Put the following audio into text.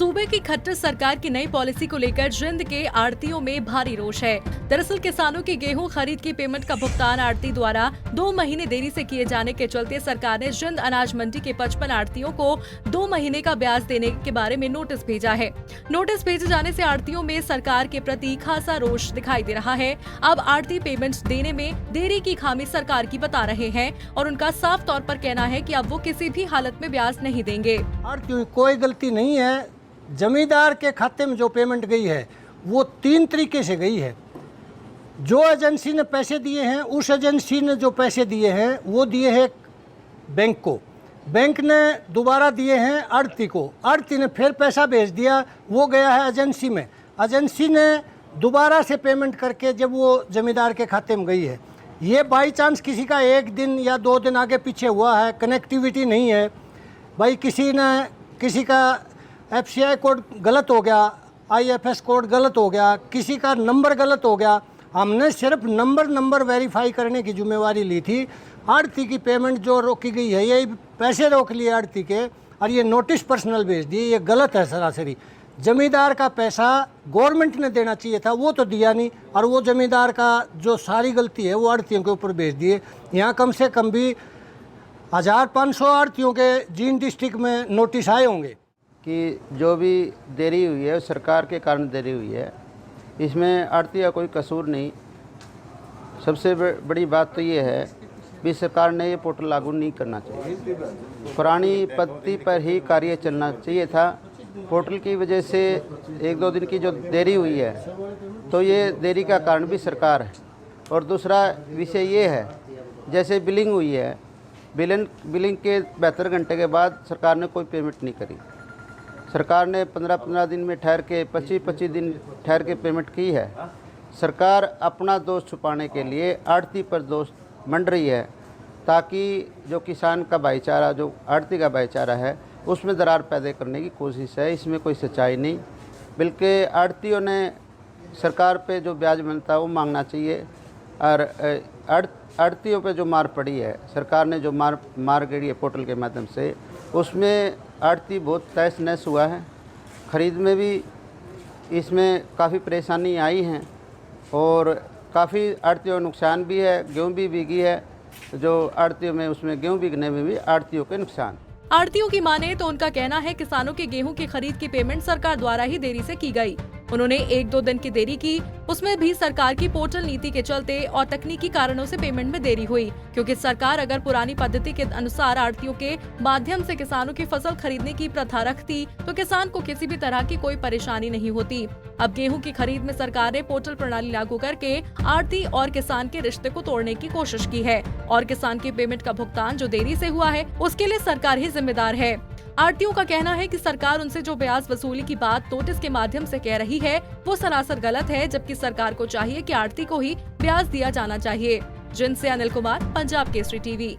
सूबे की खट्टर सरकार की नई पॉलिसी को लेकर जिंद के आड़तियों में भारी रोष है। दरअसल किसानों की गेहूं खरीद की पेमेंट का भुगतान आड़ती द्वारा 2 महीने देरी से किए जाने के चलते सरकार ने जिंद अनाज मंडी के 55 आड़तियों को 2 महीने का ब्याज देने के बारे में नोटिस भेजा है। नोटिस भेजे जाने से आड़तियों में सरकार के प्रति खासा रोष दिखाई दे रहा है। अब आड़ती पेमेंट देने में देरी की खामी सरकार की बता रहे हैं और उनका साफ तौर पर कहना है कि अब वो किसी भी हालत में ब्याज नहीं देंगे। आड़तियों की कोई गलती नहीं है। जमींदार के खाते में जो पेमेंट गई है वो 3 तरीके से गई है। जो एजेंसी ने पैसे दिए हैं, उस एजेंसी ने जो पैसे दिए हैं वो दिए हैं बैंक को, बैंक ने दोबारा दिए हैं आड़ती को, आड़ती ने फिर पैसा भेज दिया, वो गया है एजेंसी में, एजेंसी ने दोबारा से पेमेंट करके जब वो जमींदार के खाते में गई है। ये बाई चांस किसी का 1 दिन या 2 दिन आगे पीछे हुआ है, कनेक्टिविटी नहीं है भाई, किसी का FCI कोड गलत हो गया, IFS कोड गलत हो गया, किसी का नंबर गलत हो गया। हमने सिर्फ नंबर वेरीफाई करने की जिम्मेवारी ली थी। आड़ती की पेमेंट जो रोकी गई है, ये पैसे रोक लिए आड़ती के और ये नोटिस पर्सनल भेज दिए, ये गलत है सरासरी। जमींदार का पैसा गवर्नमेंट ने देना चाहिए था, वो तो दिया नहीं, और वो जमींदार का जो सारी गलती है वो आड़तियों के ऊपर भेज दिए। यहाँ कम से कम भी 1500 आड़तियों के जींद डिस्ट्रिक्ट में नोटिस आए होंगे कि जो भी देरी हुई है सरकार के कारण देरी हुई है, इसमें आड़ती का कोई कसूर नहीं। सबसे बड़ी बात तो ये है कि सरकार ने ये पोर्टल लागू नहीं करना चाहिए, पुरानी पद्धति पर ही कार्य चलना चाहिए था। पोर्टल की वजह से 1-2 दिन की जो देरी हुई है तो ये देरी का कारण भी सरकार है। और दूसरा विषय ये है, जैसे बिलिंग हुई है, बिलिंग के 72 घंटे के बाद सरकार ने कोई पेमेंट नहीं करी। सरकार ने 15-15 दिन में ठहर के 25-25 दिन ठहर के पेमेंट की है। सरकार अपना दोष छुपाने के लिए आड़ती पर दोष मंड रही है, ताकि जो किसान का भाईचारा, जो आड़ती का भाईचारा है, उसमें दरार पैदा करने की कोशिश है। इसमें कोई सच्चाई नहीं, बल्कि आड़तियों ने सरकार पे जो ब्याज बनता है वो मांगना चाहिए। और आड़तियों पे जो मार पड़ी है, सरकार ने जो मार गई है पोर्टल के माध्यम से, उसमें आड़ती बहुत तहस नहस हुआ है। ख़रीद में भी इसमें काफ़ी परेशानी आई हैं और काफ़ी आड़तियों का नुकसान भी है। गेहूँ भी बिकी है, जो आड़तियों में उसमें गेहूँ बिकने में भी आड़तियों के नुकसान। आड़तियों की माने तो उनका कहना है किसानों के गेहूं की खरीद की पेमेंट सरकार द्वारा ही देरी से की गई। उन्होंने 1-2 दिन की देरी की, उसमें भी सरकार की पोर्टल नीति के चलते और तकनीकी कारणों से पेमेंट में देरी हुई। क्योंकि सरकार अगर पुरानी पद्धति के अनुसार आड़तियों के माध्यम से किसानों की फसल खरीदने की प्रथा रखती तो किसान को किसी भी तरह की कोई परेशानी नहीं होती। अब गेहूं की खरीद में सरकार ने पोर्टल प्रणाली लागू करके आड़ती और किसान के रिश्ते को तोड़ने की कोशिश की है और किसान की पेमेंट का भुगतान जो देरी से हुआ है उसके लिए सरकार ही जिम्मेदार है। आड़तियों का कहना है कि सरकार उनसे जो ब्याज वसूली की बात नोटिस के माध्यम से कह रही है वो सरासर गलत है, जबकि सरकार को चाहिए कि आड़ती को ही ब्याज दिया जाना चाहिए। जिंद से अनिल कुमार, पंजाब केसरी टीवी।